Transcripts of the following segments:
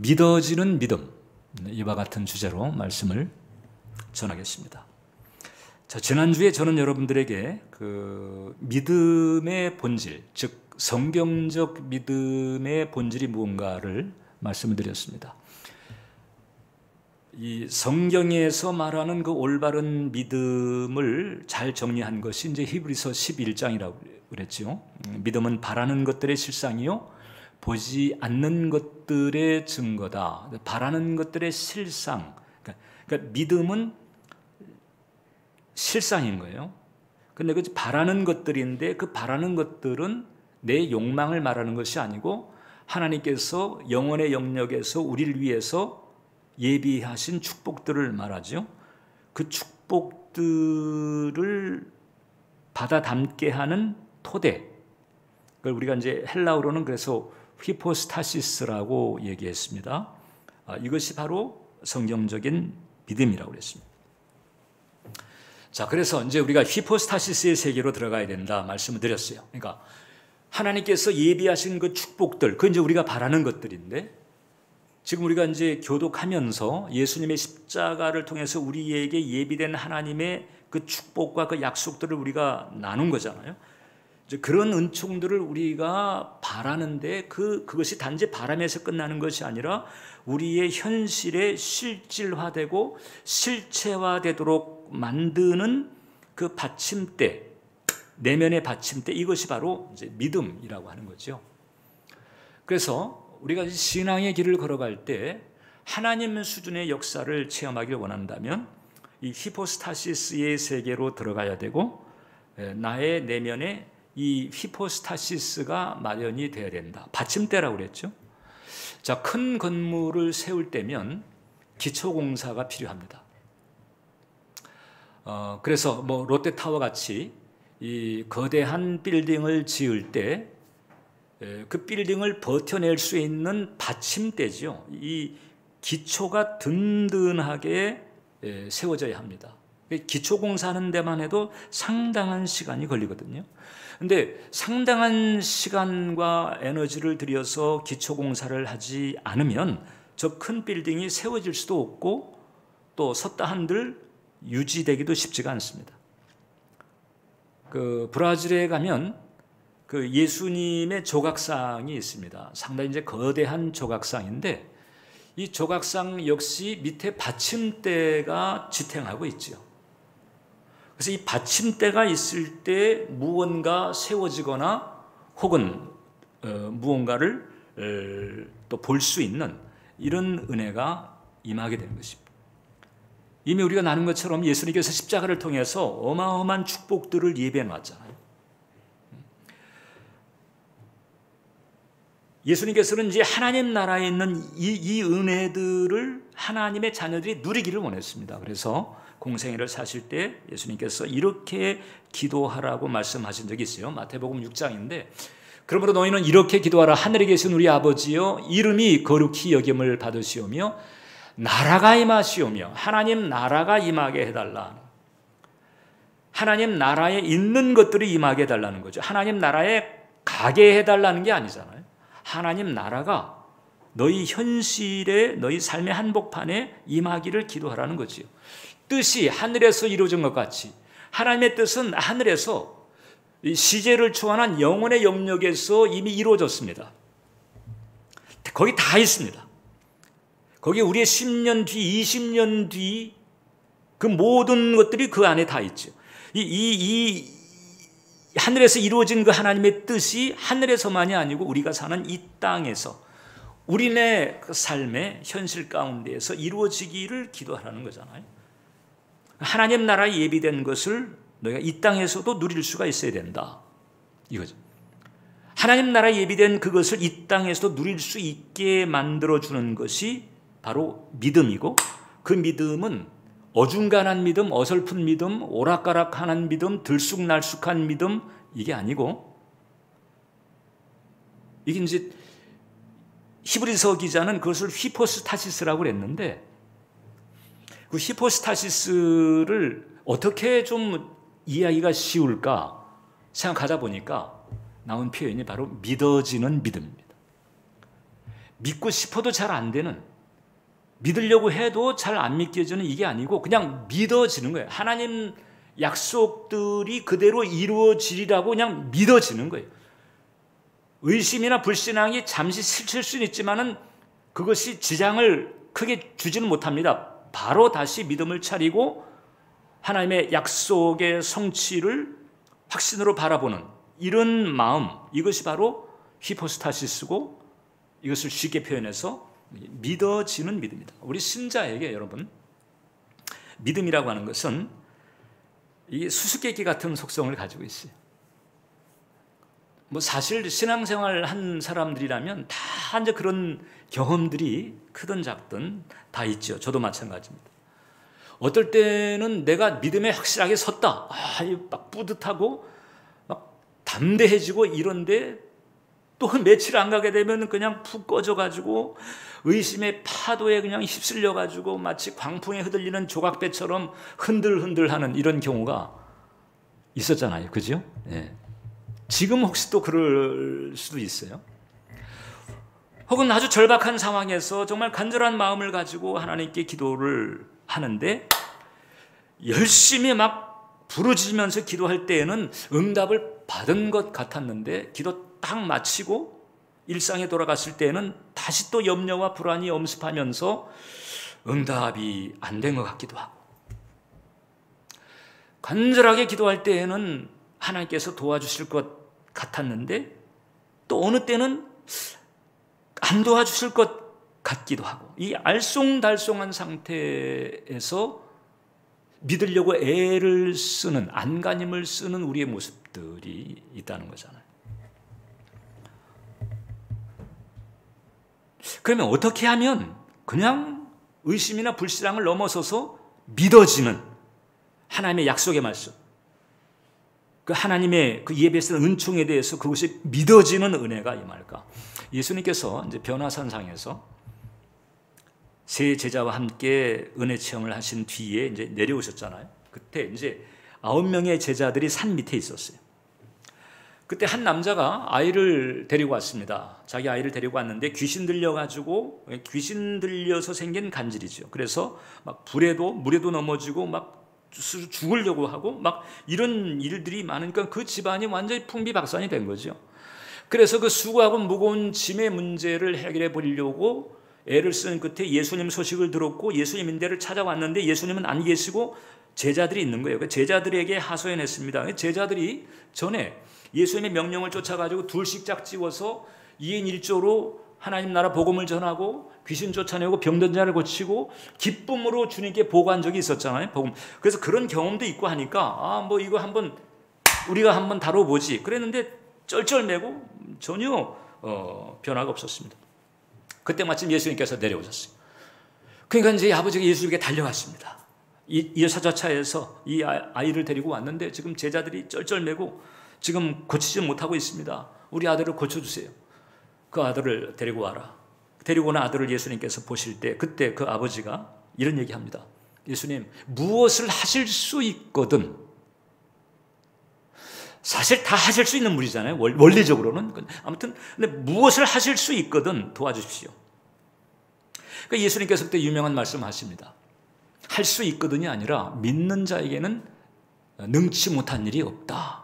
믿어지는 믿음, 이와 같은 주제로 말씀을 전하겠습니다. 자, 지난주에 저는 여러분들에게 그 믿음의 본질, 즉 성경적 믿음의 본질이 무언가를 말씀을 드렸습니다. 이 성경에서 말하는 그 올바른 믿음을 잘 정리한 것이 이제 히브리서 11장이라고 그랬죠. 믿음은 바라는 것들의 실상이요 보지 않는 것들의 증거다. 바라는 것들의 실상. 그러니까 믿음은 실상인 거예요. 근데 그 바라는 것들인데 그 바라는 것들은 내 욕망을 말하는 것이 아니고 하나님께서 영혼의 영역에서 우리를 위해서 예비하신 축복들을 말하죠. 그 축복들을 받아 담게 하는 토대. 그걸 우리가 이제 헬라어로는 그래서 히포스타시스라고 얘기했습니다. 이것이 바로 성경적인 믿음이라고 그랬습니다. 자, 그래서 이제 우리가 히포스타시스의 세계로 들어가야 된다 말씀을 드렸어요. 그러니까 하나님께서 예비하신 그 축복들, 그 이제 우리가 바라는 것들인데 지금 우리가 이제 교독하면서 예수님의 십자가를 통해서 우리에게 예비된 하나님의 그 축복과 그 약속들을 우리가 나눈 거잖아요. 이제 그런 은총들을 우리가 바라는데 그것이 단지 바람에서 끝나는 것이 아니라 우리의 현실에 실질화되고 실체화되도록 만드는 그 받침대, 내면의 받침대, 이것이 바로 이제 믿음이라고 하는 거죠. 그래서 우리가 신앙의 길을 걸어갈 때 하나님 수준의 역사를 체험하길 원한다면 이 히포스타시스의 세계로 들어가야 되고 나의 내면에 이 히포스타시스가 마련이 되어야 된다. 받침대라고 그랬죠. 자, 큰 건물을 세울 때면 기초공사가 필요합니다. 그래서 뭐 롯데타워 같이 이 거대한 빌딩을 지을 때 그 빌딩을 버텨낼 수 있는 받침대죠. 이 기초가 든든하게 세워져야 합니다. 기초공사하는 데만 해도 상당한 시간이 걸리거든요. 근데 상당한 시간과 에너지를 들여서 기초공사를 하지 않으면 저 큰 빌딩이 세워질 수도 없고 또 섰다 한들 유지되기도 쉽지가 않습니다. 그 브라질에 가면 그 예수님의 조각상이 있습니다. 상당히 이제 거대한 조각상인데 이 조각상 역시 밑에 받침대가 지탱하고 있죠. 그래서 이 받침대가 있을 때 무언가 세워지거나 혹은 무언가를 또 볼 수 있는 이런 은혜가 임하게 되는 것입니다. 이미 우리가 나눈 것처럼 예수님께서 십자가를 통해서 어마어마한 축복들을 예비해 놨잖아요. 예수님께서는 이제 하나님 나라에 있는 이 은혜들을 하나님의 자녀들이 누리기를 원했습니다. 그래서 공생애를 사실 때 예수님께서 이렇게 기도하라고 말씀하신 적이 있어요. 마태복음 6장인데 그러므로 너희는 이렇게 기도하라. 하늘에 계신 우리 아버지여 이름이 거룩히 여김을 받으시오며 나라가 임하시오며 하나님 나라가 임하게 해달라. 하나님 나라에 있는 것들이 임하게 해달라는 거죠. 하나님 나라에 가게 해달라는 게 아니잖아요. 하나님 나라가 너희 현실에 너희 삶의 한복판에 임하기를 기도하라는 거지요. 뜻이 하늘에서 이루어진 것 같이 하나님의 뜻은 하늘에서 시제를 초월한 영혼의 영역에서 이미 이루어졌습니다. 거기 다 있습니다. 거기 우리의 10년 뒤, 20년 뒤 그 모든 것들이 그 안에 다 있죠. 하늘에서 이루어진 그 하나님의 뜻이 하늘에서만이 아니고 우리가 사는 이 땅에서 우리네 그 삶의 현실 가운데에서 이루어지기를 기도하라는 거잖아요. 하나님 나라에 예비된 것을 너희가 이 땅에서도 누릴 수가 있어야 된다. 이거죠. 하나님 나라에 예비된 그것을 이 땅에서도 누릴 수 있게 만들어주는 것이 바로 믿음이고 그 믿음은 어중간한 믿음, 어설픈 믿음, 오락가락하는 믿음, 들쑥날쑥한 믿음 이게 아니고 이게 이제 히브리서 기자는 그것을 히포스타시스라고 그랬는데 그 히포스타시스를 어떻게 좀 이해하기가 쉬울까 생각하다 보니까 나온 표현이 바로 믿어지는 믿음입니다. 믿고 싶어도 잘 안 되는, 믿으려고 해도 잘 안 믿겨지는 이게 아니고 그냥 믿어지는 거예요. 하나님 약속들이 그대로 이루어지리라고 그냥 믿어지는 거예요. 의심이나 불신앙이 잠시 스칠 수는 있지만은 그것이 지장을 크게 주지는 못합니다. 바로 다시 믿음을 차리고 하나님의 약속의 성취를 확신으로 바라보는 이런 마음, 이것이 바로 히포스타시스고, 이것을 쉽게 표현해서 믿어지는 믿음이다. 우리 신자에게 여러분, 믿음이라고 하는 것은 이 수수께끼 같은 속성을 가지고 있어요. 뭐 사실 신앙생활 한 사람들이라면 다 이제 그런 경험들이 크든 작든 다 있죠. 저도 마찬가지입니다. 어떨 때는 내가 믿음에 확실하게 섰다, 막 뿌듯하고 막 담대해지고 이런데, 또 며칠 안 가게 되면 그냥 푹 꺼져가지고 의심의 파도에 그냥 휩쓸려가지고 마치 광풍에 흔들리는 조각배처럼 흔들흔들하는 이런 경우가 있었잖아요. 그죠? 예. 지금 혹시 또 그럴 수도 있어요. 혹은 아주 절박한 상황에서 정말 간절한 마음을 가지고 하나님께 기도를 하는데 열심히 막 부르짖으면서 기도할 때에는 응답을 받은 것 같았는데 기도 딱 마치고 일상에 돌아갔을 때에는 다시 또 염려와 불안이 엄습하면서 응답이 안 된 것 같기도 하고, 간절하게 기도할 때에는 하나님께서 도와주실 것 같았는데 또 어느 때는 안 도와주실 것 같기도 하고, 이 알쏭달쏭한 상태에서 믿으려고 애를 쓰는, 안간힘을 쓰는 우리의 모습들이 있다는 거잖아요. 그러면 어떻게 하면 그냥 의심이나 불신앙을 넘어서서 믿어지는 하나님의 약속의 말씀, 그 하나님의 그 예배에 쓰는 은총에 대해서 그것이 믿어지는 은혜가 임할까? 예수님께서 이제 변화산상에서 세 제자와 함께 은혜 체험을 하신 뒤에 이제 내려오셨잖아요. 그때 이제 9명의 제자들이 산 밑에 있었어요. 그때 한 남자가 아이를 데리고 왔습니다. 자기 아이를 데리고 왔는데 귀신 들려가지고, 귀신 들려서 생긴 간질이죠. 그래서 막 불에도 물에도 넘어지고 막 죽으려고 하고 막 이런 일들이 많으니까 그 집안이 완전히 풍비박산이 된 거죠. 그래서 그 수고하고 무거운 짐의 문제를 해결해 보려고 애를 쓰는 끝에 예수님 소식을 들었고 예수님 인대를 찾아왔는데 예수님은 안 계시고 제자들이 있는 거예요. 제자들에게 하소연했습니다. 제자들이 전에 예수님의 명령을 쫓아가지고 둘씩 짝지어서 2인 1조로 하나님 나라 복음을 전하고 귀신 쫓아내고 병든 자를 고치고 기쁨으로 주님께 보고한 적이 있었잖아요. 복음. 그래서 그런 경험도 있고 하니까 뭐 이거 한번 우리가 한번 다뤄보지 그랬는데 쩔쩔매고 전혀 변화가 없었습니다. 그때 마침 예수님께서 내려오셨어요. 그러니까 이제 아버지가 예수님께 달려갔습니다. 이 여사자차에서 이 아이를 데리고 왔는데 지금 제자들이 쩔쩔매고 지금 고치지 못하고 있습니다. 우리 아들을 고쳐주세요. 그 아들을 데리고 와라. 데리고 온 아들을 예수님께서 보실 때 그때 그 아버지가 이런 얘기합니다. 예수님, 무엇을 하실 수 있거든. 사실 다 하실 수 있는 분이잖아요. 원리적으로는. 아무튼 근데 무엇을 하실 수 있거든 도와주십시오. 그러니까 예수님께서 그때 유명한 말씀하십니다. 할 수 있거든이 아니라 믿는 자에게는 능치 못한 일이 없다.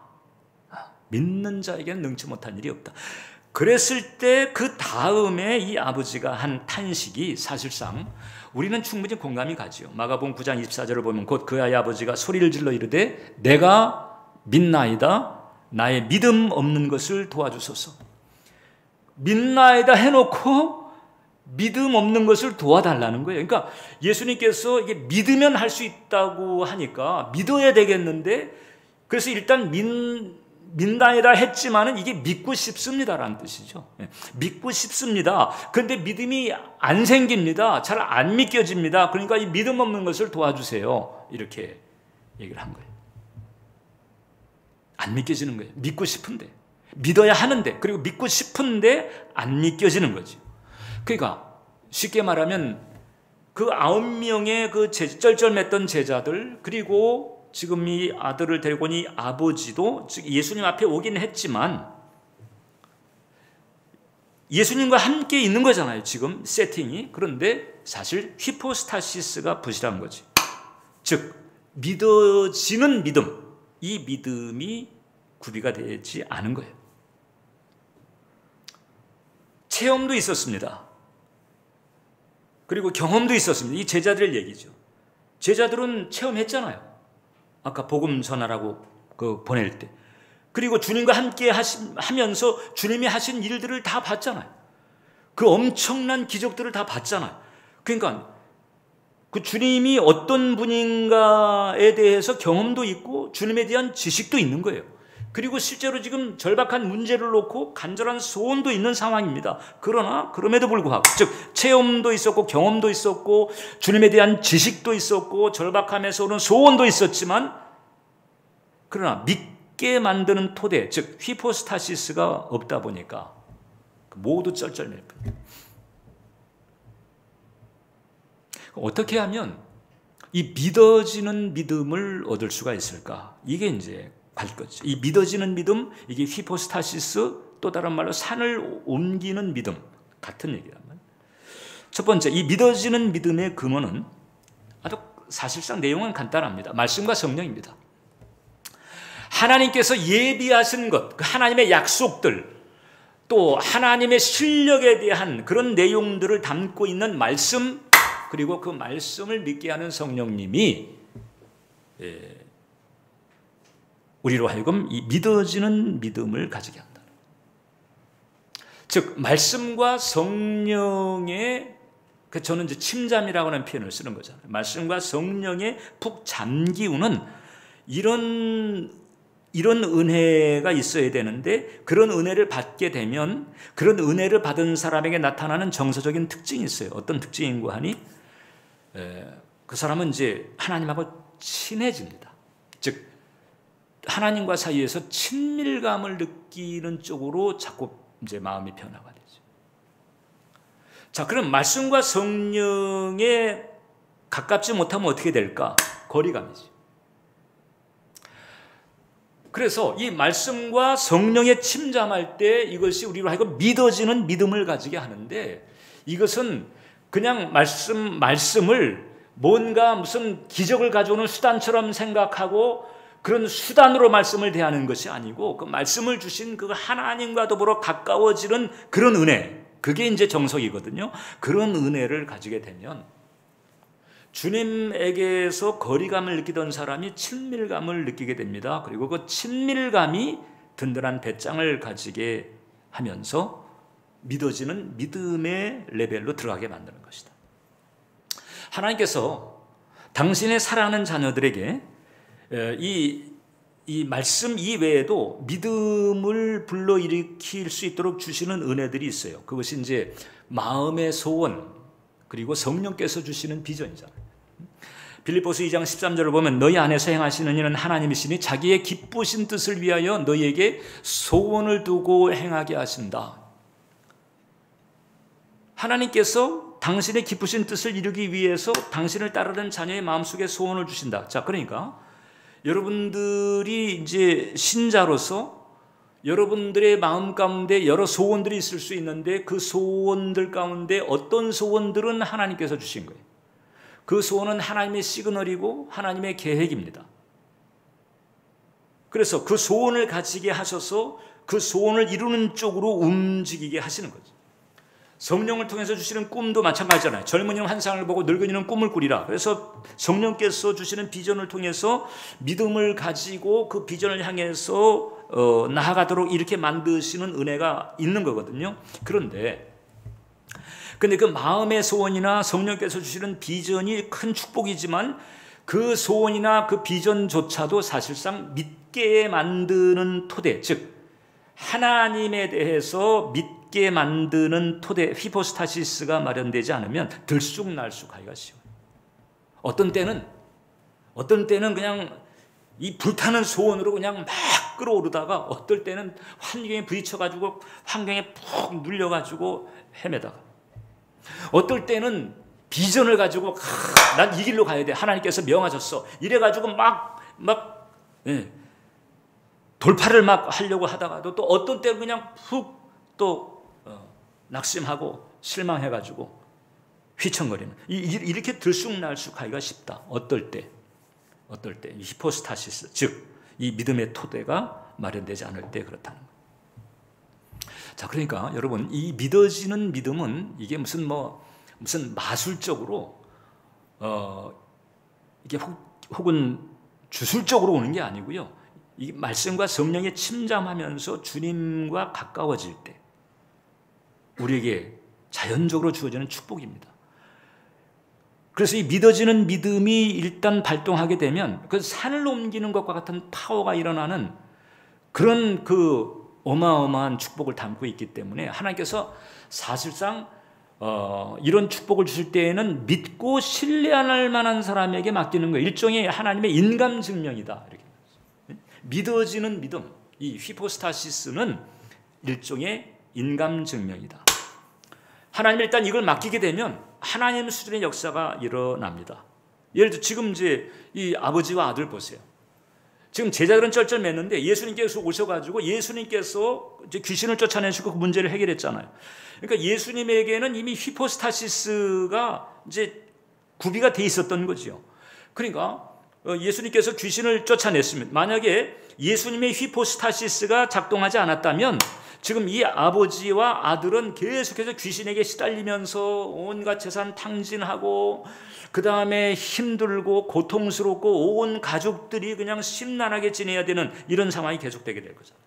믿는 자에게는 능치 못한 일이 없다. 그랬을 때 그 다음에 이 아버지가 한 탄식이 사실상 우리는 충분히 공감이 가지요. 마가복음 9장 24절을 보면 곧 그 아이 아버지가 소리를 질러 이르되 내가 믿나이다. 나의 믿음 없는 것을 도와주소서. 믿나이다 해놓고 믿음 없는 것을 도와달라는 거예요. 그러니까 예수님께서 이게 믿으면 할 수 있다고 하니까 믿어야 되겠는데 그래서 일단 믿나이다 했지만은 이게 믿고 싶습니다라는 뜻이죠. 믿고 싶습니다. 그런데 믿음이 안 생깁니다. 잘 안 믿겨집니다. 그러니까 이 믿음 없는 것을 도와주세요. 이렇게 얘기를 한 거예요. 안 믿겨지는 거예요. 믿고 싶은데 믿어야 하는데 그리고 믿고 싶은데 안 믿겨지는 거죠. 그러니까 쉽게 말하면 그 9명의 그 쩔쩔맸던 제자들 그리고 지금 이 아들을 데리고 온 이 아버지도 예수님 앞에 오긴 했지만 예수님과 함께 있는 거잖아요, 지금 세팅이. 그런데 사실 휘포스타시스가 부실한 거지. 즉 믿어지는 믿음, 이 믿음이 구비가 되지 않은 거예요. 체험도 있었습니다. 그리고 경험도 있었습니다. 이 제자들의 얘기죠. 제자들은 체험했잖아요. 아까 복음 전하라고 보낼 때. 그리고 주님과 함께 하면서 주님이 하신 일들을 다 봤잖아요. 그 엄청난 기적들을 다 봤잖아요. 그러니까 그 주님이 어떤 분인가에 대해서 경험도 있고 주님에 대한 지식도 있는 거예요. 그리고 실제로 지금 절박한 문제를 놓고 간절한 소원도 있는 상황입니다. 그러나 그럼에도 불구하고, 즉 체험도 있었고 경험도 있었고 주님에 대한 지식도 있었고 절박함에서 오는 소원도 있었지만, 그러나 믿게 만드는 토대, 즉 휘포스타시스가 없다 보니까 모두 쩔쩔맬 뿐. 어떻게 하면 이 믿어지는 믿음을 얻을 수가 있을까? 이게 이제 관건이죠. 이 믿어지는 믿음, 이게 휘포스타시스, 또 다른 말로 산을 옮기는 믿음, 같은 얘기란 말이에요. 첫 번째, 이 믿어지는 믿음의 근원은 아주 사실상 내용은 간단합니다. 말씀과 성령입니다. 하나님께서 예비하신 것, 그 하나님의 약속들, 또 하나님의 실력에 대한 그런 내용들을 담고 있는 말씀, 그리고 그 말씀을 믿게 하는 성령님이 우리로 하여금 이 믿어지는 믿음을 가지게 한다. 즉 말씀과 성령의, 저는 이제 침잠이라고 하는 표현을 쓰는 거잖아요. 말씀과 성령에 푹 잠기우는 이런 은혜가 있어야 되는데, 그런 은혜를 받게 되면 그런 은혜를 받은 사람에게 나타나는 정서적인 특징이 있어요. 어떤 특징인가 하니, 그 사람은 이제 하나님하고 친해집니다. 즉 하나님과 사이에서 친밀감을 느끼는 쪽으로 자꾸 이제 마음이 변화가 되죠. 자, 그럼 말씀과 성령에 가깝지 못하면 어떻게 될까? 거리감이죠. 그래서 이 말씀과 성령에 침잠할 때 이것이 우리로 하여금 믿어지는 믿음을 가지게 하는데, 이것은 그냥 말씀을 뭔가 무슨 기적을 가져오는 수단처럼 생각하고 그런 수단으로 말씀을 대하는 것이 아니고, 그 말씀을 주신 그 하나님과 더불어 가까워지는 그런 은혜, 그게 이제 정석이거든요. 그런 은혜를 가지게 되면 주님에게서 거리감을 느끼던 사람이 친밀감을 느끼게 됩니다. 그리고 그 친밀감이 든든한 배짱을 가지게 하면서 믿어지는 믿음의 레벨로 들어가게 만드는 것이다. 하나님께서 당신의 사랑하는 자녀들에게 이 말씀 이외에도 믿음을 불러일으킬 수 있도록 주시는 은혜들이 있어요. 그것이 이제 마음의 소원, 그리고 성령께서 주시는 비전이잖아요. 빌립보서 2장 13절을 보면 너희 안에서 행하시는 이는 하나님이시니 자기의 기쁘신 뜻을 위하여 너희에게 소원을 두고 행하게 하신다. 하나님께서 당신의 기쁘신 뜻을 이루기 위해서 당신을 따르는 자녀의 마음속에 소원을 주신다. 자, 그러니까 여러분들이 이제 신자로서 여러분들의 마음 가운데 여러 소원들이 있을 수 있는데, 그 소원들 가운데 어떤 소원들은 하나님께서 주신 거예요. 그 소원은 하나님의 시그널이고 하나님의 계획입니다. 그래서 그 소원을 가지게 하셔서 그 소원을 이루는 쪽으로 움직이게 하시는 거죠. 성령을 통해서 주시는 꿈도 마찬가지잖아요. 젊은이는 환상을 보고 늙은이는 꿈을 꾸리라. 그래서 성령께서 주시는 비전을 통해서 믿음을 가지고 그 비전을 향해서 나아가도록 이렇게 만드시는 은혜가 있는 거거든요. 그런데 그 마음의 소원이나 성령께서 주시는 비전이 큰 축복이지만, 그 소원이나 그 비전조차도 사실상 믿게 만드는 토대, 즉 하나님에 대해서 믿게 만드는 토대, 휘포스타시스가 마련되지 않으면 들쑥날쑥하기가 쉬워요. 어떤 때는 그냥 이 불타는 소원으로 그냥 막 끌어오르다가, 어떨 때는 환경에 부딪혀가지고 환경에 푹 눌려가지고 헤매다가, 어떨 때는 비전을 가지고 난 이 길로 가야 돼, 하나님께서 명하셨어, 이래가지고 막 돌파를 막 하려고 하다가도, 또 어떤 때는 그냥 푹 또 낙심하고 실망해가지고 휘청거리는, 이렇게 들쑥날쑥하기가 쉽다. 어떨 때 히포스타시스, 즉 이 믿음의 토대가 마련되지 않을 때 그렇다는 거예요. 자, 그러니까 여러분, 이 믿어지는 믿음은 이게 무슨 마술적으로 이게 혹은 주술적으로 오는 게 아니고요. 이 말씀과 성령에 침잠하면서 주님과 가까워질 때 우리에게 자연적으로 주어지는 축복입니다. 그래서 이 믿어지는 믿음이 일단 발동하게 되면 그 산을 옮기는 것과 같은 파워가 일어나는 그런 그 어마어마한 축복을 담고 있기 때문에 하나님께서 사실상 이런 축복을 주실 때에는 믿고 신뢰할 만한 사람에게 맡기는 거예요. 일종의 하나님의 인감 증명이다. 이렇게 믿어지는 믿음, 이 휘포스타시스는 일종의 인감 증명이다. 하나님 일단 이걸 맡기게 되면 하나님 수준의 역사가 일어납니다. 예를 들어 지금 이제 이 아버지와 아들 보세요. 지금 제자들은 쩔쩔맸는데 예수님께서 오셔가지고 예수님께서 이제 귀신을 쫓아내시고 그 문제를 해결했잖아요. 그러니까 예수님에게는 이미 휘포스타시스가 이제 구비가 돼 있었던 거죠. 그러니까 예수님께서 귀신을 쫓아냈습니다. 만약에 예수님의 휘포스타시스가 작동하지 않았다면 지금 이 아버지와 아들은 계속해서 귀신에게 시달리면서 온갖 재산 탕진하고 그 다음에 힘들고 고통스럽고 온 가족들이 그냥 심란하게 지내야 되는 이런 상황이 계속되게 될 거잖아요.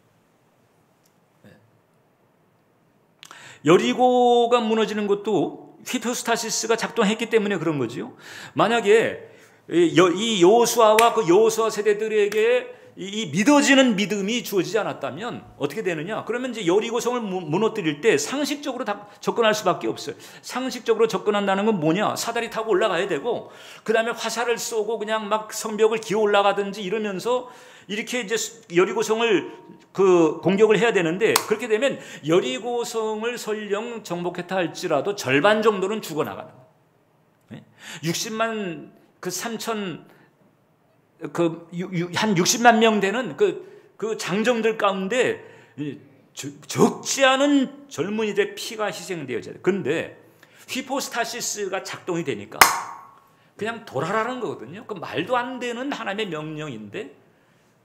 여리고가 무너지는 것도 휘포스타시스가 작동했기 때문에 그런 거죠. 만약에 이 여호수아와 그 여호수아 세대들에게 이 믿어지는 믿음이 주어지지 않았다면 어떻게 되느냐? 그러면 이제 여리고성을 무너뜨릴 때 상식적으로 다 접근할 수밖에 없어요. 상식적으로 접근한다는 건 뭐냐? 사다리 타고 올라가야 되고, 그 다음에 화살을 쏘고 그냥 막 성벽을 기어 올라가든지 이러면서 이렇게 이제 여리고성을 그 공격을 해야 되는데, 그렇게 되면 여리고성을 설령 정복했다 할지라도 절반 정도는 죽어나가는 거예요. 60만 그 3천 한 60만 명 되는 그 장정들 가운데 적지 않은 젊은이들의 피가 희생되어져요. 그런데 휘포스타시스가 작동이 되니까 그냥 돌아라는 거거든요. 그 말도 안 되는 하나님의 명령인데,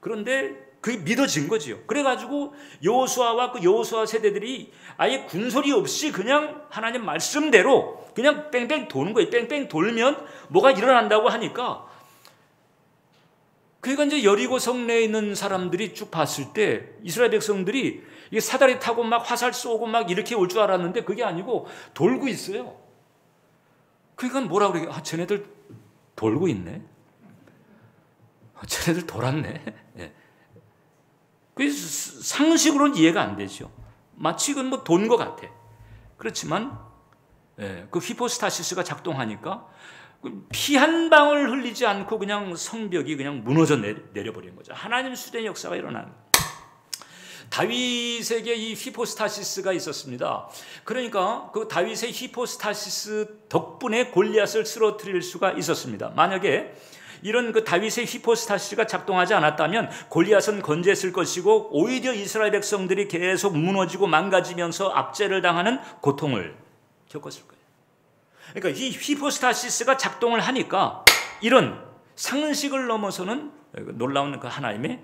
그런데 그게 믿어진 거지요. 그래가지고 여호수아와 그 여호수아 세대들이 아예 군소리 없이 그냥 하나님 말씀대로 그냥 뺑뺑 도는 거예요. 뺑뺑 돌면 뭐가 일어난다고 하니까, 그러니까 이제 여리고 성내에 있는 사람들이 쭉 봤을 때 이스라엘 백성들이 이게 사다리 타고 막 화살 쏘고 막 이렇게 올 줄 알았는데 그게 아니고 돌고 있어요. 그러니까 뭐라 그래요? 쟤네들 돌고 있네. 쟤네들 돌았네. 네. 그래서 상식으로는 이해가 안 되죠. 마치 이건 뭐 돈 것 같아. 그렇지만 그 휘포스타시스가 작동하니까 피 한 방울 흘리지 않고 그냥 성벽이 그냥 무너져 내려버린 거죠. 하나님 수련의 역사가 일어나는 거예요. 다윗에게 이 휘포스타시스가 있었습니다. 그러니까 그 다윗의 휘포스타시스 덕분에 골리앗을 쓰러뜨릴 수가 있었습니다. 만약에 이런 그 다윗의 휘포스타시스가 작동하지 않았다면 골리앗은 건재했을 것이고 오히려 이스라엘 백성들이 계속 무너지고 망가지면서 압제를 당하는 고통을 겪었을 거예요. 그러니까 이 휘포스타시스가 작동을 하니까 이런 상식을 넘어서는 놀라운 그 하나님의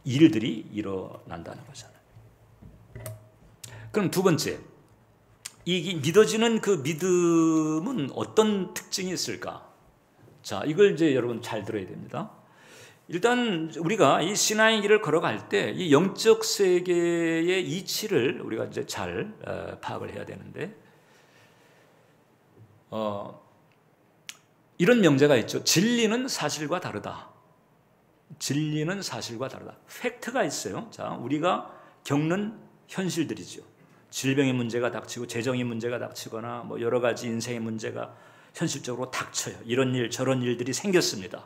일들이 일어난다는 거잖아요. 그럼 두 번째, 이 믿어지는 그 믿음은 어떤 특징이 있을까? 자, 이걸 이제 여러분 잘 들어야 됩니다. 일단 우리가 이 신앙의 길을 걸어갈 때 이 영적 세계의 이치를 우리가 이제 잘 파악을 해야 되는데, 이런 명제가 있죠. 진리는 사실과 다르다. 진리는 사실과 다르다. 팩트가 있어요. 자, 우리가 겪는 현실들이죠. 질병의 문제가 닥치고 재정의 문제가 닥치거나 뭐 여러 가지 인생의 문제가 현실적으로 닥쳐요. 이런 일 저런 일들이 생겼습니다.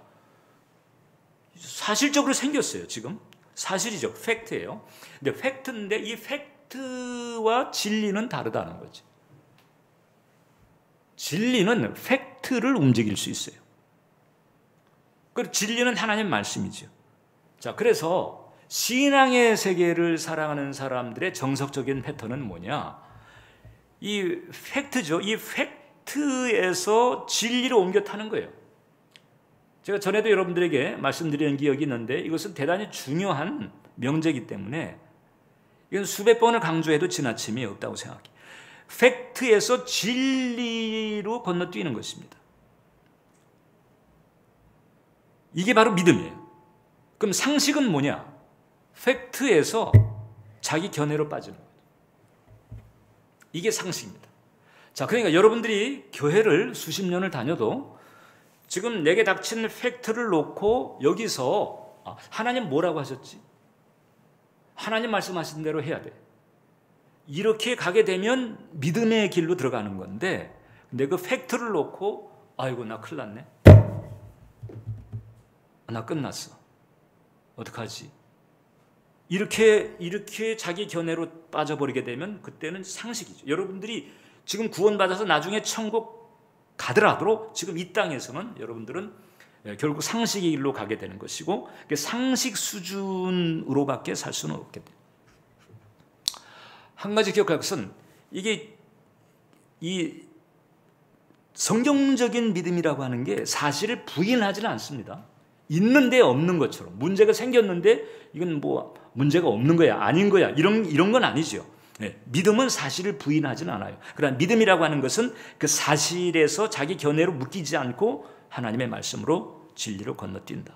사실적으로 생겼어요. 지금 사실이죠. 팩트예요. 근데 팩트인데 이 팩트와 진리는 다르다는 거죠. 진리는 팩트를 움직일 수 있어요. 그리고 진리는 하나님 말씀이죠. 자, 그래서 신앙의 세계를 살아가는 사람들의 정석적인 패턴은 뭐냐? 이 팩트죠. 이 팩트에서 진리로 옮겨 타는 거예요. 제가 전에도 여러분들에게 말씀드린 기억이 있는데 이것은 대단히 중요한 명제이기 때문에 이건 수백 번을 강조해도 지나침이 없다고 생각해요. 팩트에서 진리로 건너뛰는 것입니다. 이게 바로 믿음이에요. 그럼 상식은 뭐냐? 팩트에서 자기 견해로 빠지는 거예요. 이게 상식입니다. 자, 그러니까 여러분들이 교회를 수십 년을 다녀도 지금 내게 닥친 팩트를 놓고 여기서 하나님 뭐라고 하셨지? 하나님 말씀하신 대로 해야 돼. 이렇게 가게 되면 믿음의 길로 들어가는 건데, 근데 그 팩트를 놓고 아이고 나 큰일 났네. 나 끝났어. 어떡하지? 이렇게 자기 견해로 빠져버리게 되면 그때는 상식이죠. 여러분들이 지금 구원받아서 나중에 천국 가더라도 지금 이 땅에서는 여러분들은 결국 상식의 길로 가게 되는 것이고 상식 수준으로밖에 살 수는 없게 돼요. 한 가지 기억할 것은 이게 이 성경적인 믿음이라고 하는 게 사실을 부인하지는 않습니다. 있는데 없는 것처럼 문제가 생겼는데 이건 뭐 문제가 없는 거야 아닌 거야 이런 건 아니죠. 네, 믿음은 사실을 부인하지는 않아요. 그러나 믿음이라고 하는 것은 그 사실에서 자기 견해로 묶이지 않고 하나님의 말씀으로 진리로 건너뛴다.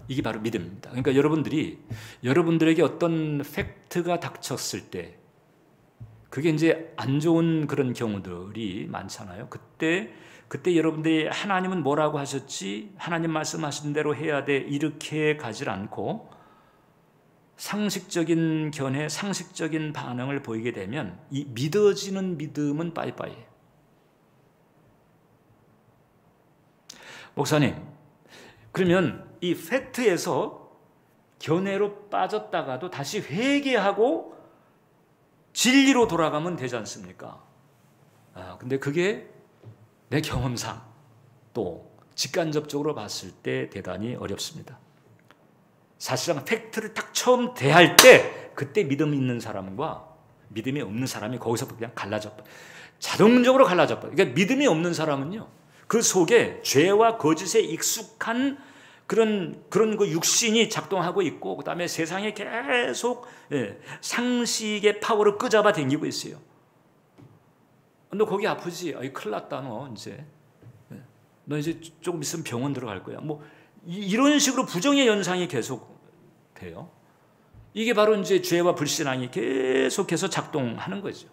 이게 바로 믿음입니다. 그러니까 여러분들에게 어떤 팩트가 닥쳤을 때 그게 이제 안 좋은 그런 경우들이 많잖아요. 그때 여러분들이 하나님은 뭐라고 하셨지? 하나님 말씀하신 대로 해야 돼. 이렇게 가지 않고 상식적인 견해, 상식적인 반응을 보이게 되면 이 믿어지는 믿음은 빠이빠이예요. 목사님, 그러면 이 팩트에서 견해로 빠졌다가도 다시 회개하고 진리로 돌아가면 되지 않습니까? 근데 그게 내 경험상 또 직간접적으로 봤을 때 대단히 어렵습니다. 사실상 팩트를 딱 처음 대할 때 그때 믿음 있는 사람과 믿음이 없는 사람이 거기서 그냥 자동적으로 갈라져 버려요. 그러니까 믿음이 없는 사람은요, 그 속에 죄와 거짓에 익숙한 그런 그 육신이 작동하고 있고, 그 다음에 세상에 계속 상식의 파워를 끄잡아 당기고 있어요. 너 거기 아프지? 아이 큰일 났다 너 이제. 너 이제 조금 있으면 병원 들어갈 거야. 뭐 이런 식으로 부정의 연상이 계속 돼요. 이게 바로 이제 죄와 불신앙이 계속해서 작동하는 거죠.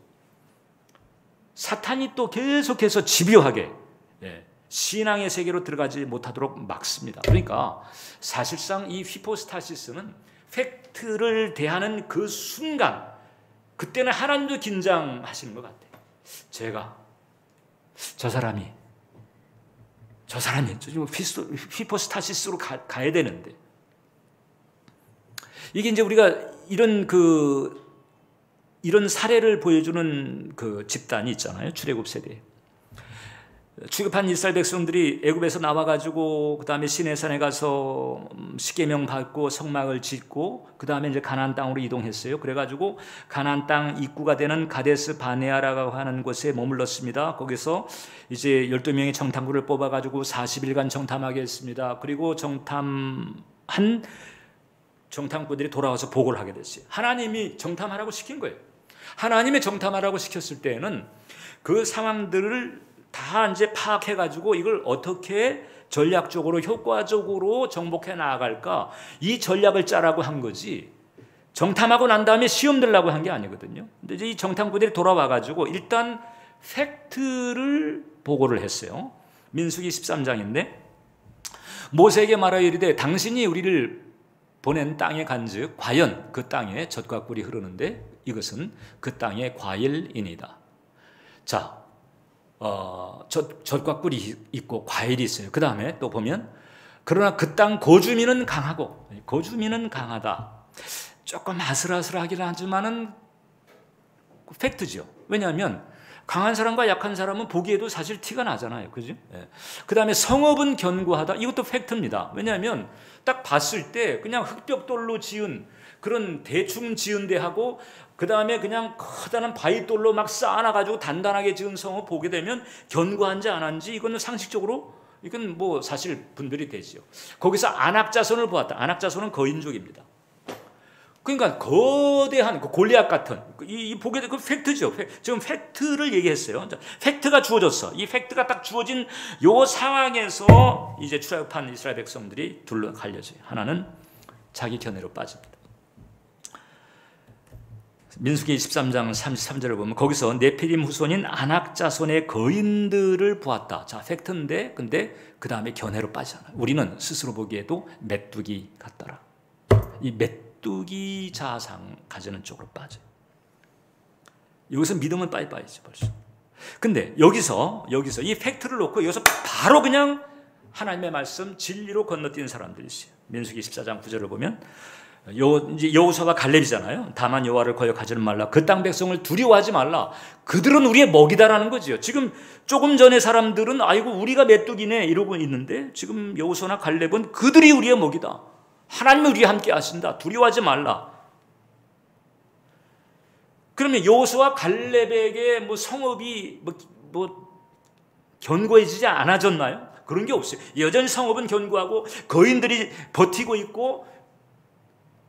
사탄이 또 계속해서 집요하게 신앙의 세계로 들어가지 못하도록 막습니다. 그러니까 사실상 이 휘포스타시스는 팩트를 대하는 그 순간, 그때는 하나님도 긴장하시는 것 같아요. 제가 저 사람이 지금 휘포스타시스로 가야 되는데, 이게 이제 우리가 이런 사례를 보여주는 그 집단이 있잖아요. 출애굽 세대. 출애굽한 이스라엘 백성들이 애굽에서 나와가지고 그 다음에 시내산에 가서 십계명 받고 성막을 짓고 그 다음에 이제 가나안 땅으로 이동했어요. 그래가지고 가나안 땅 입구가 되는 가데스 바네아라고 하는 곳에 머물렀습니다. 거기서 이제 12명의 정탐꾼을 뽑아가지고 40일간 정탐하게 했습니다. 그리고 정탐한 정탐꾼들이 돌아와서 보고를 하게 됐어요. 하나님이 정탐하라고 시킨 거예요. 하나님의 정탐하라고 시켰을 때는 그 상황들을 다 이제 파악해가지고 이걸 어떻게 전략적으로 효과적으로 정복해 나아갈까, 이 전략을 짜라고 한 거지, 정탐하고 난 다음에 시험 들라고 한 게 아니거든요. 근데 이제 이 정탐꾼들이 돌아와가지고 일단 팩트를 보고를 했어요. 민수기 13장인데 모세에게 말하여 이르되 당신이 우리를 보낸 땅에 간즉 과연 그 땅에 젖과 꿀이 흐르는데 이것은 그 땅의 과일이니이다. 자, 젖과 꿀이 있고 과일이 있어요. 그 다음에 또 보면 그러나 그 땅 거주민은 강하고, 거주민은 강하다. 조금 아슬아슬하긴 하지만은 팩트죠. 왜냐하면 강한 사람과 약한 사람은 보기에도 사실 티가 나잖아요. 그죠? 그 다음에 성읍은 견고하다. 이것도 팩트입니다. 왜냐하면 딱 봤을 때 그냥 흙벽돌로 지은 그런 대충 지은 데하고 그 다음에 그냥 커다란 바위돌로 막 쌓아놔가지고 단단하게 지은 성을 보게 되면 견고한지 안 한지 이건 상식적으로 이건 뭐 사실 분별이 되지요. 거기서 안악자손을 보았다. 안악자손은 거인족입니다. 그러니까 거대한 그 골리앗 같은 이 보게 된 그 팩트죠. 지금 팩트를 얘기했어요. 팩트가 주어졌어. 이 팩트가 딱 주어진 요 상황에서 이제 출애굽한 이스라엘 백성들이 둘로 갈려져요. 하나는 자기 견해로 빠집니다. 민수기 23장 33절을 보면 거기서 네피림 후손인 아낙 자손의 거인들을 보았다. 자, 팩트인데 근데 그 다음에 견해로 빠지잖아요. 우리는 스스로 보기에도 메뚜기 같더라. 이 메뚜기 자상 가지는 쪽으로 빠져요. 여기서 믿음은 빠이빠이지 벌써. 근데 여기서 이 팩트를 놓고 여기서 바로 그냥 하나님의 말씀 진리로 건너뛴 사람들이 있어요. 민수기 14장 9절을 보면 이제 여호수아가 갈렙이잖아요. 다만 여호와를 거역하지는 말라. 그 땅 백성을 두려워하지 말라. 그들은 우리의 먹이다라는 거지요. 지금 조금 전에 사람들은 아이고 우리가 메뚜기네 이러고 있는데 지금 여호수아나 갈렙은 그들이 우리의 먹이다. 하나님이 우리와 함께 하신다. 두려워하지 말라. 그러면 여호수아 갈렙에게 뭐 성읍이 뭐 견고해지지 않아졌나요? 그런 게 없어요. 여전히 성읍은 견고하고 거인들이 버티고 있고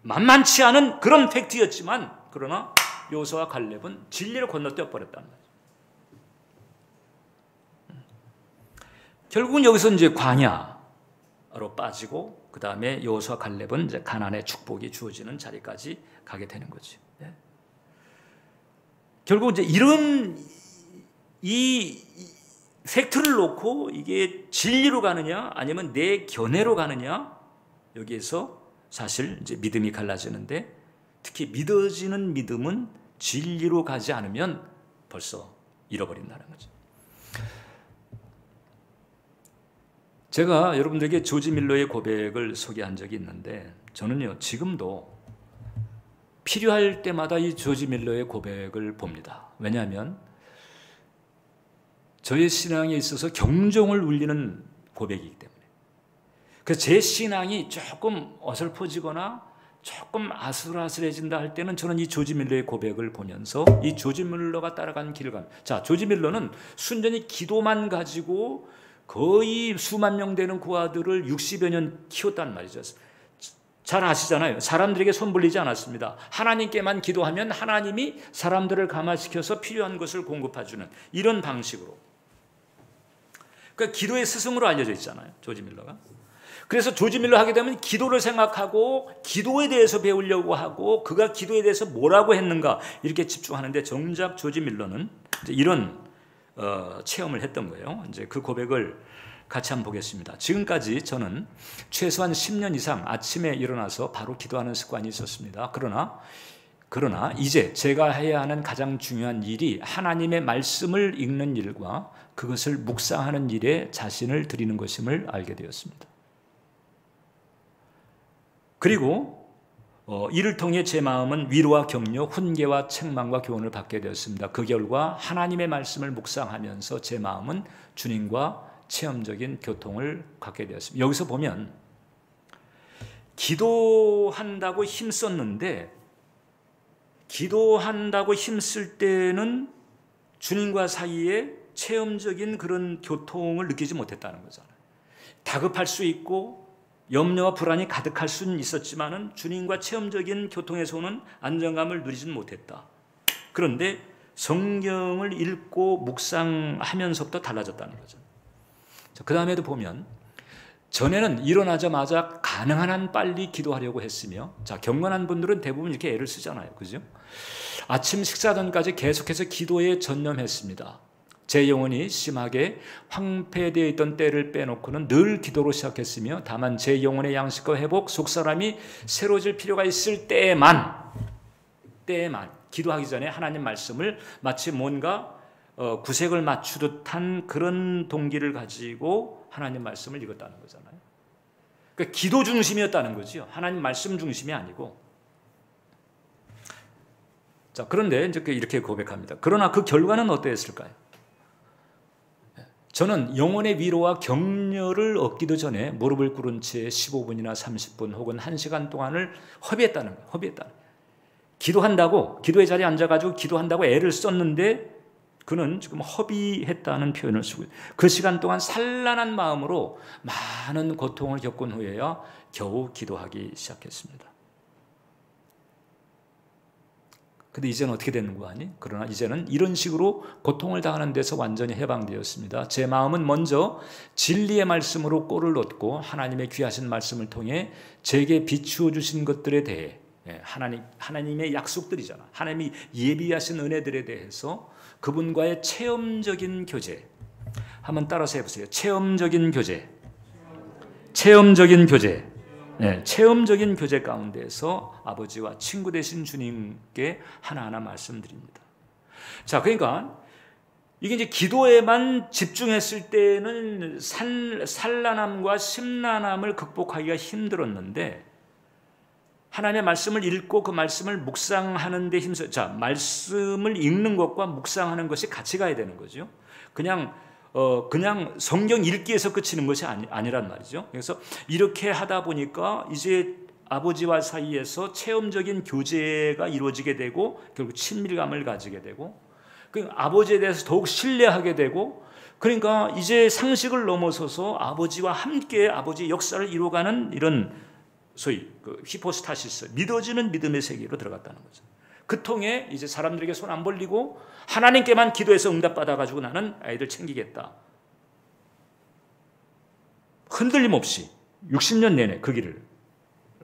만만치 않은 그런 팩트였지만 그러나 여호수아와 갈렙은 진리를 건너뛰어 버렸다는 거죠. 결국은 여기서 이제 광야로 빠지고 그 다음에 여호수아와 갈렙은 이제 가나안의 축복이 주어지는 자리까지 가게 되는 거죠. 네. 결국 이제 이런 이 팩트를 놓고 이게 진리로 가느냐 아니면 내 견해로 가느냐 여기에서 사실 이제 믿음이 갈라지는데 특히 믿어지는 믿음은 진리로 가지 않으면 벌써 잃어버린다는 거죠. 제가 여러분들에게 조지 밀러의 고백을 소개한 적이 있는데 저는요 지금도 필요할 때마다 이 조지 밀러의 고백을 봅니다. 왜냐하면 저의 신앙에 있어서 경종을 울리는 고백이기 때문에. 그래서 제 신앙이 조금 어설퍼지거나 조금 아슬아슬해진다 할 때는 저는 이 조지 밀러의 고백을 보면서 이 조지 밀러가 따라간 길을 갑니다. 자, 조지 밀러는 순전히 기도만 가지고 거의 수만 명 되는 고아들을 60여 년 키웠단 말이죠. 잘 아시잖아요. 사람들에게 손 벌리지 않았습니다. 하나님께만 기도하면 하나님이 사람들을 감화시켜서 필요한 것을 공급해주는 이런 방식으로. 그러니까 기도의 스승으로 알려져 있잖아요. 조지 밀러가. 그래서 조지 밀러 하게 되면 기도를 생각하고 기도에 대해서 배우려고 하고 그가 기도에 대해서 뭐라고 했는가 이렇게 집중하는데 정작 조지 밀러는 이런 체험을 했던 거예요. 이제 그 고백을 같이 한번 보겠습니다. 지금까지 저는 최소한 10년 이상 아침에 일어나서 바로 기도하는 습관이 있었습니다. 그러나 이제 제가 해야 하는 가장 중요한 일이 하나님의 말씀을 읽는 일과 그것을 묵상하는 일에 자신을 드리는 것임을 알게 되었습니다. 그리고 이를 통해 제 마음은 위로와 격려, 훈계와 책망과 교훈을 받게 되었습니다. 그 결과 하나님의 말씀을 묵상하면서 제 마음은 주님과 체험적인 교통을 갖게 되었습니다. 여기서 보면 기도한다고 힘썼는데 기도한다고 힘쓸 때는 주님과 사이에 체험적인 그런 교통을 느끼지 못했다는 거잖아요. 다급할 수 있고 염려와 불안이 가득할 수는 있었지만은 주님과 체험적인 교통에서 오는 안정감을 누리지는 못했다. 그런데 성경을 읽고 묵상하면서부터 달라졌다는 거죠. 그 다음에도 보면 전에는 일어나자마자 가능한 한 빨리 기도하려고 했으며 자 경건한 분들은 대부분 이렇게 애를 쓰잖아요. 그죠? 아침 식사 전까지 계속해서 기도에 전념했습니다. 제 영혼이 심하게 황폐되어 있던 때를 빼놓고는 늘 기도로 시작했으며 다만 제 영혼의 양식과 회복, 속사람이 새로워질 필요가 있을 때에만 기도하기 전에 하나님 말씀을 마치 뭔가 구색을 맞추듯한 그런 동기를 가지고 하나님 말씀을 읽었다는 거잖아요. 그러니까 기도 중심이었다는 거죠. 하나님 말씀 중심이 아니고. 자, 그런데 이제 이렇게 고백합니다. 그러나 그 결과는 어떠했을까요? 저는 영혼의 위로와 격려를 얻기도 전에 무릎을 꿇은 채 15분이나 30분 혹은 1시간 동안을 허비했다는 거예요. 기도의 자리에 앉아가지고 기도한다고 애를 썼는데 그는 지금 허비했다는 표현을 쓰고 그 시간 동안 산란한 마음으로 많은 고통을 겪은 후에야 겨우 기도하기 시작했습니다. 근데 이제는 어떻게 되는 거 아니? 그러나 이제는 이런 식으로 고통을 당하는 데서 완전히 해방되었습니다. 제 마음은 먼저 진리의 말씀으로 꼴을 얻고 하나님의 귀하신 말씀을 통해 제게 비추어 주신 것들에 대해 하나님의 약속들이잖아. 하나님이 예비하신 은혜들에 대해서 그분과의 체험적인 교제. 한번 따라서 해보세요. 체험적인 교제. 체험적인 교제. 체험적인 교제 가운데서 아버지와 친구 되신 주님께 하나하나 말씀드립니다. 자, 그러니까 이게 이제 기도에만 집중했을 때는 산란함과 심란함을 극복하기가 힘들었는데 하나님의 말씀을 읽고 그 말씀을 묵상하는 데 힘써. 자, 말씀을 읽는 것과 묵상하는 것이 같이 가야 되는 거죠. 그냥 성경 읽기에서 그치는 것이 아니란 말이죠. 그래서 이렇게 하다 보니까 이제 아버지와 사이에서 체험적인 교제가 이루어지게 되고 결국 친밀감을 가지게 되고 아버지에 대해서 더욱 신뢰하게 되고 그러니까 이제 상식을 넘어서서 아버지와 함께 아버지의 역사를 이루어가는 이런 소위 히포스타시스, 믿어지는 믿음의 세계로 들어갔다는 거죠. 그 통에 이제 사람들에게 손 안 벌리고 하나님께만 기도해서 응답받아가지고 나는 아이들 챙기겠다. 흔들림 없이 60년 내내 그 길을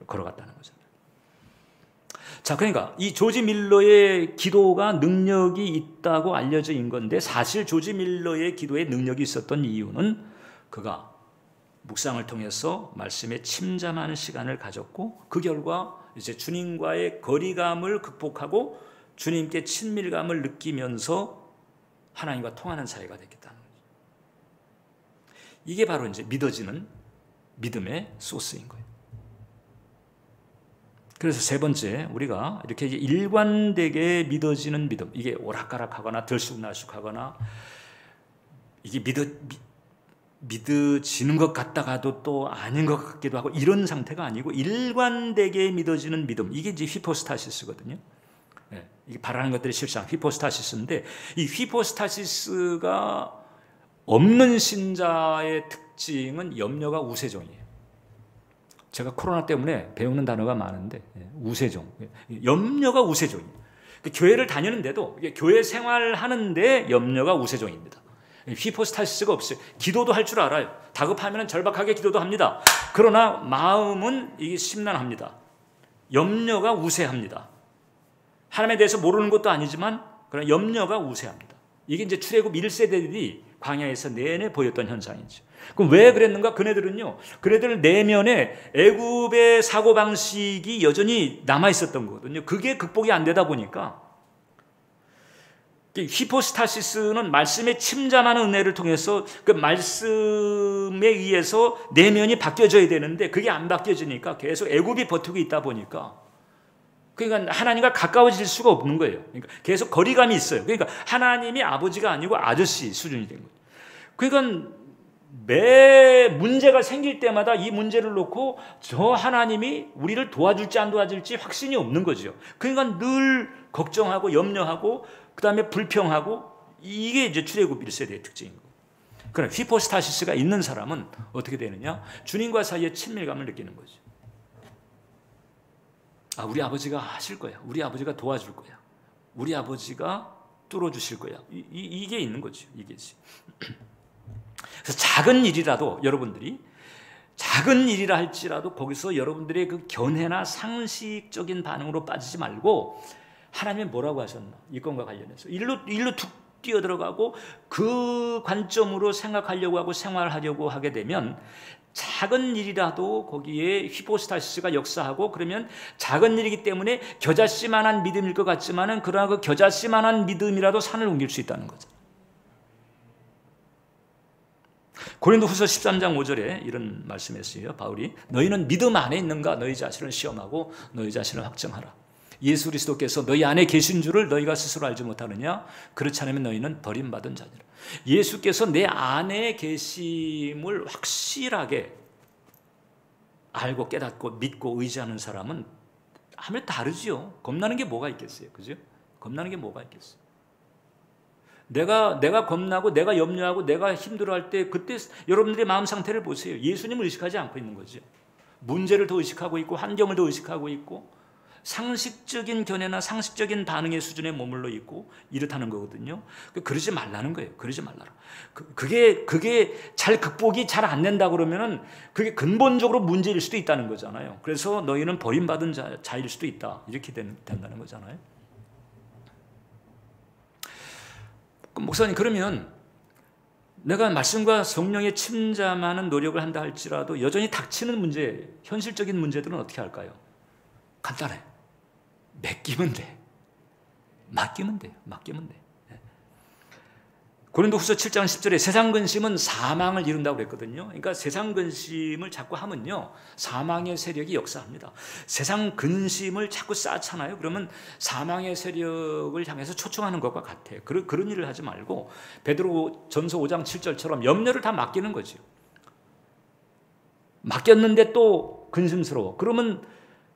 걸어갔다는 거죠. 자, 그러니까 이 조지 밀러의 기도가 능력이 있다고 알려져 있는 건데 사실 조지 밀러의 기도에 능력이 있었던 이유는 그가 묵상을 통해서 말씀에 침잠하는 시간을 가졌고 그 결과 이제 주님과의 거리감을 극복하고 주님께 친밀감을 느끼면서 하나님과 통하는 사이가 됐겠다는 거죠. 이게 바로 이제 믿어지는 믿음의 소스인 거예요. 그래서 세 번째, 우리가 이렇게 일관되게 믿어지는 믿음, 이게 오락가락하거나 들쑥날쑥하거나 이게 믿어지는 것 같다가도 또 아닌 것 같기도 하고 이런 상태가 아니고 일관되게 믿어지는 믿음, 이게 이제 히포스타시스거든요. 이게 바라는 것들이 실상 히포스타시스인데 이 히포스타시스가 없는 신자의 특징은 염려가 우세종이에요. 제가 코로나 때문에 배우는 단어가 많은데 우세종, 염려가 우세종이에요. 교회를 다니는데도 교회 생활하는데 염려가 우세종입니다. 히포스타시스가 없어요. 기도도 할 줄 알아요. 다급하면 절박하게 기도도 합니다. 그러나 마음은 이게 심란합니다. 염려가 우세합니다. 하나님에 대해서 모르는 것도 아니지만 그러나 염려가 우세합니다. 이게 이제 출애굽 1세대들이 광야에서 내내 보였던 현상이죠. 그럼 왜 그랬는가? 그네들 내면에 애굽의 사고방식이 여전히 남아있었던 거거든요. 그게 극복이 안 되다 보니까 히포스타시스는 말씀에 침잠하는 은혜를 통해서 그 말씀에 의해서 내면이 바뀌어져야 되는데 그게 안 바뀌어지니까 계속 애굽이 버티고 있다 보니까 그러니까 하나님과 가까워질 수가 없는 거예요. 그러니까 계속 거리감이 있어요. 그러니까 하나님이 아버지가 아니고 아저씨 수준이 된 거예요. 그러니까 매 문제가 생길 때마다 이 문제를 놓고 저 하나님이 우리를 도와줄지 안 도와줄지 확신이 없는 거죠. 그러니까 늘 걱정하고 염려하고 그 다음에 불평하고 이게 이제 출애굽 1세대의 특징인 거예요. 그러나 히포스타시스가 있는 사람은 어떻게 되느냐? 주님과 사이에 친밀감을 느끼는 거죠. 아, 우리 아버지가 하실 거야. 우리 아버지가 도와줄 거야. 우리 아버지가 뚫어주실 거야. 이게 있는 거죠. 이게지. 그래서 작은 일이라도 여러분들이 작은 일이라 할지라도 거기서 여러분들의 그 견해나 상식적인 반응으로 빠지지 말고 하나님이 뭐라고 하셨나? 이 건과 관련해서 일로 툭 뛰어들어가고 그 관점으로 생각하려고 하고 생활하려고 하게 되면 작은 일이라도 거기에 히포스타시스가 역사하고 그러면 작은 일이기 때문에 겨자씨만한 믿음일 것 같지만은 그러나 그 겨자씨만한 믿음이라도 산을 옮길 수 있다는 거죠. 고린도후서 13장 5절에 이런 말씀했어요. 바울이 너희는 믿음 안에 있는가? 너희 자신을 시험하고 너희 자신을 확정하라. 예수 그리스도께서 너희 안에 계신 줄을 너희가 스스로 알지 못하느냐? 그렇지 않으면 너희는 버림받은 자니라. 예수께서 내 안에 계심을 확실하게 알고 깨닫고 믿고 의지하는 사람은 아무래도 다르지요. 겁나는 게 뭐가 있겠어요, 그죠? 겁나는 게 뭐가 있겠어요. 내가 겁나고 내가 염려하고 내가 힘들어할 때 그때 여러분들의 마음 상태를 보세요. 예수님을 의식하지 않고 있는 거죠. 문제를 더 의식하고 있고 환경을 더 의식하고 있고 상식적인 견해나 상식적인 반응의 수준에 머물러 있고 이렇다는 거거든요. 그러지 말라는 거예요. 그러지 말라라. 그게 잘 극복이 잘 안 된다 그러면은 그게 근본적으로 문제일 수도 있다는 거잖아요. 그래서 너희는 버림받은 자일 수도 있다. 이렇게 된다는 거잖아요. 목사님, 그러면 내가 말씀과 성령에 침잠하는 노력을 한다 할지라도 여전히 닥치는 문제, 현실적인 문제들은 어떻게 할까요? 간단해. 맡기면 돼. 맡기면 돼요. 맡기면 돼. 고린도후서 7장 10절에 세상 근심은 사망을 이룬다고 그랬거든요. 그러니까 세상 근심을 자꾸 하면요, 사망의 세력이 역사합니다. 세상 근심을 자꾸 쌓잖아요. 그러면 사망의 세력을 향해서 초청하는 것과 같아요. 그런 일을 하지 말고 베드로 전서 5장 7절처럼 염려를 다 맡기는 거죠. 맡겼는데 또 근심스러워. 그러면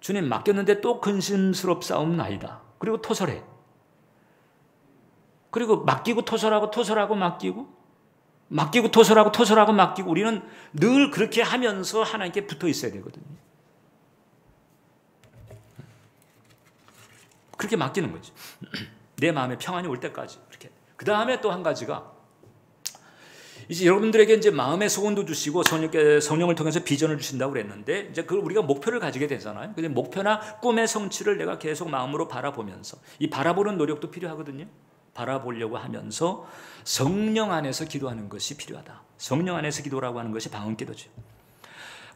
주님, 맡겼는데 또 근심스럽사옵나이다. 그리고 토설해. 그리고 맡기고 토설하고 토설하고 맡기고 맡기고 토설하고 토설하고 맡기고 우리는 늘 그렇게 하면서 하나님께 붙어 있어야 되거든요. 그렇게 맡기는 거죠. 내 마음에 평안이 올 때까지 그렇게. 그 다음에 또 한 가지가 이제 여러분들에게 이제 마음의 소원도 주시고 성령을 통해서 비전을 주신다고 그랬는데 이제 그 우리가 목표를 가지게 되잖아요. 근데 목표나 꿈의 성취를 내가 계속 마음으로 바라보면서 이 바라보는 노력도 필요하거든요. 바라보려고 하면서 성령 안에서 기도하는 것이 필요하다. 성령 안에서 기도라고 하는 것이 방언기도죠.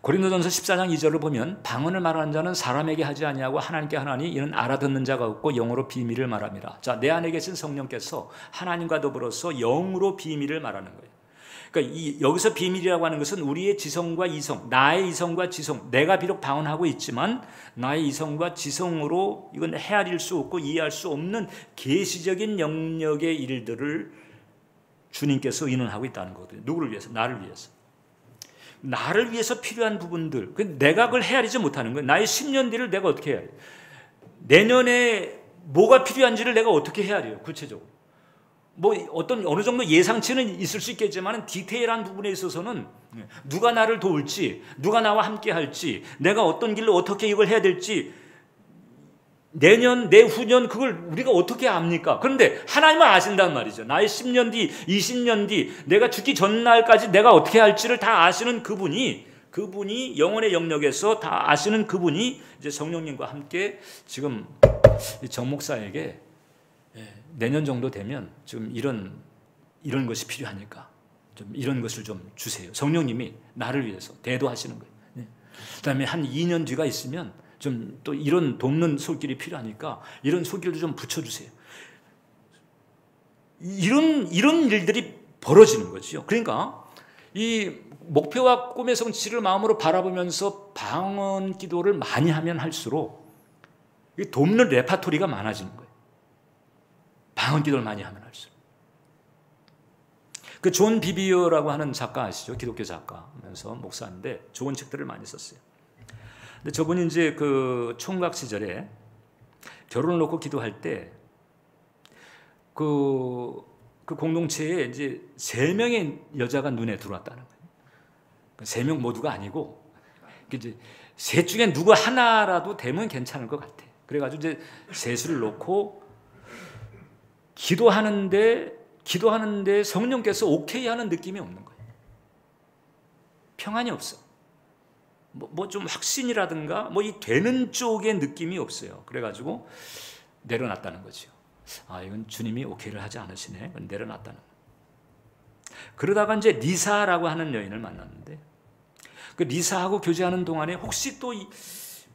고린도전서 14장 2절을 보면 방언을 말하는 자는 사람에게 하지 아니하고 하나님께 하나니 이는 알아듣는 자가 없고 영으로 비밀을 말함이라. 자, 내 안에 계신 성령께서 하나님과 더불어서 영으로 비밀을 말하는 거예요. 그러니까 여기서 비밀이라고 하는 것은 우리의 지성과 이성, 나의 이성과 지성, 내가 비록 방언하고 있지만 나의 이성과 지성으로 이건 헤아릴 수 없고 이해할 수 없는 계시적인 영역의 일들을 주님께서 인원하고 있다는 거거든요. 누구를 위해서? 나를 위해서. 나를 위해서 필요한 부분들, 내가 그걸 헤아리지 못하는 거예요. 나의 10년 뒤를 내가 어떻게 헤아려요? 내년에 뭐가 필요한지를 내가 어떻게 헤아려요? 구체적으로. 뭐 어느 정도 예상치는 있을 수 있겠지만 디테일한 부분에 있어서는 누가 나를 도울지, 누가 나와 함께 할지, 내가 어떤 길로 어떻게 이걸 해야 될지 내년, 내후년 그걸 우리가 어떻게 압니까? 그런데 하나님은 아신단 말이죠. 나의 10년 뒤, 20년 뒤, 내가 죽기 전날까지 내가 어떻게 할지를 다 아시는 그분이 영혼의 영역에서 다 아시는 그분이 이제 성령님과 함께 지금 정 목사에게 내년 정도 되면 좀 이런 것이 필요하니까 좀 이런 것을 좀 주세요. 성령님이 나를 위해서 대도하시는 거예요. 그다음에 한 2년 뒤가 있으면 좀 또 이런 돕는 손길이 필요하니까 이런 손길도 좀 붙여주세요. 이런 일들이 벌어지는 거죠. 그러니까 이 목표와 꿈의 성취를 마음으로 바라보면서 방언 기도를 많이 하면 할수록 돕는 레파토리가 많아지는 거예요. 방언 기도를 많이 하면 할수록. 그 존 비비어라고 하는 작가 아시죠? 기독교 작가면서 목사인데 좋은 책들을 많이 썼어요. 근데 저분이 이제 그 총각 시절에 결혼을 놓고 기도할 때 그 공동체에 이제 3명의 여자가 눈에 들어왔다는 거예요. 3명 모두가 아니고 이제 셋 중에 누구 하나라도 되면 괜찮을 것 같아. 그래가지고 이제 셋을 놓고 기도하는데 성령께서 오케이 하는 느낌이 없는 거예요. 평안이 없어. 뭐 좀 확신이라든가 이 되는 쪽의 느낌이 없어요. 그래가지고 내려놨다는 거죠. 아, 이건 주님이 오케이를 하지 않으시네. 내려놨다는 거예요. 그러다가 이제 리사라고 하는 여인을 만났는데 그 리사하고 교제하는 동안에 혹시 또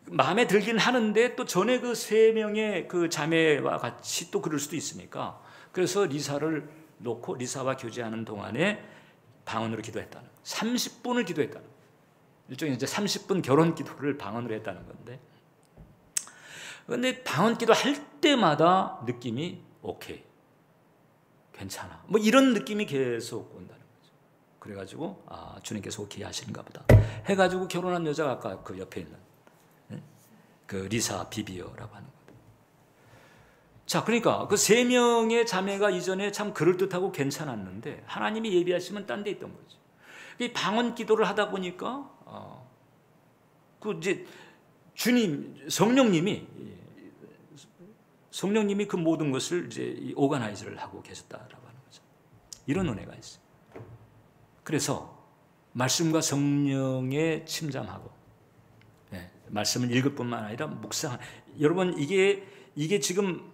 마음에 들긴 하는데 또 전에 그 3명의 그 자매와 같이 또 그럴 수도 있으니까 그래서 리사를 놓고 리사와 교제하는 동안에 방언으로 기도했다는 거예요. 30분을 기도했다는 거예요. 일종의 이제 30분 결혼 기도를 방언으로 했다는 건데 그런데 방언 기도 할 때마다 느낌이 오케이, 괜찮아, 이런 느낌이 계속 온다는 거죠. 그래가지고 주님께서 오케이 하시는가 보다 해가지고 결혼한 여자가 아까 그 옆에 있는 그 리사 비비어라고 하는 거예요. 자, 그러니까 그 세 명의 자매가 이전에 참 그럴듯하고 괜찮았는데 하나님이 예비하시면 딴 데 있던 거죠. 이 방언 기도를 하다 보니까 그 이제 주님 성령님이 그 모든 것을 이제 오가나이즈를 하고 계셨다라고 하는 거죠. 이런 은혜가 있어요. 그래서 말씀과 성령에 침잠하고, 말씀을 읽을 뿐만 아니라 묵상. 여러분 이게 지금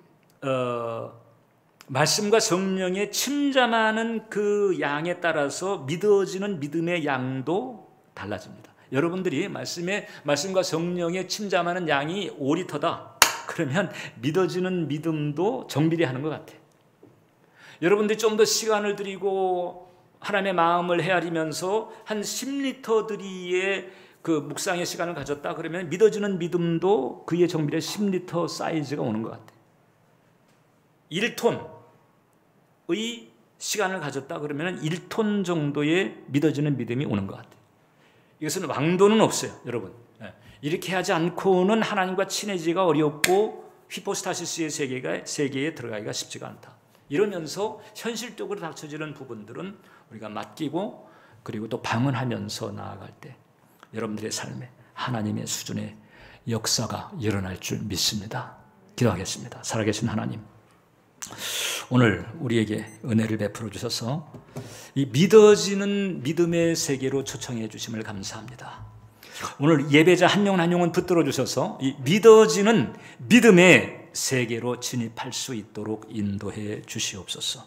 말씀과 성령에 침잠하는 그 양에 따라서 믿어지는 믿음의 양도 달라집니다. 여러분들이 말씀과 성령에 침잠하는 양이 5리터다. 그러면 믿어지는 믿음도 정비례하는 것 같아요. 여러분들이 좀 더 시간을 들이고 하나님의 마음을 헤아리면서 한 10리터들이의 그 묵상의 시간을 가졌다 그러면 믿어지는 믿음도 그의 정비례 10리터 사이즈가 오는 것 같아요. 1톤의 시간을 가졌다 그러면 1톤 정도의 믿어지는 믿음이 오는 것 같아요. 이것은 왕도는 없어요, 여러분. 이렇게 하지 않고는 하나님과 친해지기가 어렵고 휘포스타시스의 세계에 들어가기가 쉽지가 않다. 이러면서 현실적으로 닥쳐지는 부분들은 우리가 맡기고 그리고 또 방언하면서 나아갈 때 여러분들의 삶에 하나님의 수준의 역사가 일어날 줄 믿습니다. 기도하겠습니다. 살아계신 하나님, 오늘 우리에게 은혜를 베풀어 주셔서 이 믿어지는 믿음의 세계로 초청해 주심을 감사합니다. 오늘 예배자 한 영 한 영은 붙들어 주셔서 이 믿어지는 믿음의 세계로 진입할 수 있도록 인도해 주시옵소서.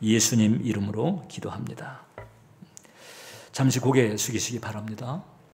예수님 이름으로 기도합니다. 잠시 고개 숙이시기 바랍니다.